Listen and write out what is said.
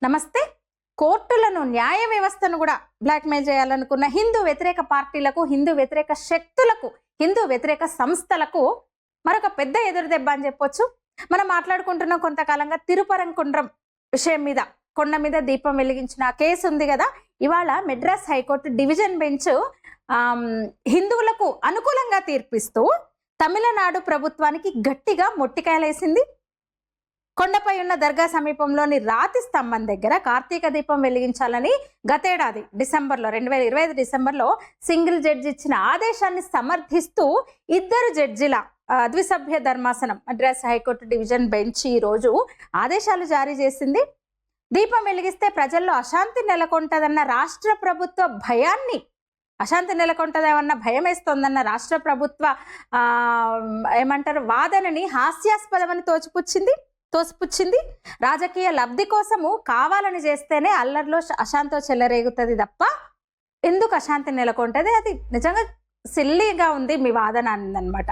నమస్తే. కోర్టులను, న్యాయ వ్యవస్థను కూడా బ్లాక్మెయిల్ చేయాలనుకున్న హిందూ వ్యతిరేక పార్టీలకు, హిందూ వ్యతిరేక శక్తులకు, హిందూ వ్యతిరేక సంస్థలకు మరొక పెద్ద ఎదురుదెబ్బ అని చెప్పొచ్చు. మనం మాట్లాడుకుంటున్నాం కొంతకాలంగా తిరుపరంకుండ్రం విషయం మీద, కొండ మీద దీపం వెలిగించిన కేసు ఉంది కదా. ఇవాళ మెడ్రాస్ హైకోర్టు డివిజన్ బెంచ్ హిందువులకు అనుకూలంగా తీర్పిస్తూ తమిళనాడు ప్రభుత్వానికి గట్టిగా మొట్టికాయలేసింది. కొండపై ఉన్న దర్గా సమీపంలోని రాతి స్తంభం దగ్గర కార్తీక దీపం వెలిగించాలని గతేడాది డిసెంబర్లో 2025 డిసెంబర్లో సింగిల్ జడ్జి ఇచ్చిన ఆదేశాన్ని సమర్థిస్తూ ఇద్దరు జడ్జిల ద్విసభ్య ధర్మాసనం మద్రాస్ హైకోర్టు డివిజన్ బెంచ్ ఈ రోజు ఆదేశాలు జారీ చేసింది. దీపం వెలిగిస్తే ప్రజల్లో అశాంతి నెలకొంటదన్న రాష్ట్ర ప్రభుత్వ భయాన్ని, అశాంతి నెలకొంటదేమన్న భయం వేస్తోందన్న రాష్ట్ర ప్రభుత్వ వాదనని హాస్యాస్పదమని తోసిపుచ్చింది. రాజకీయ లబ్ధి కోసము కావాలని చేస్తేనే అల్లర్లో అశాంతో చెలరేగుతుంది తప్ప ఎందుకు అశాంతి నెలకొంటది? అది నిజంగా సిల్లీగా ఉంది మీ వాదన అన్నమాట.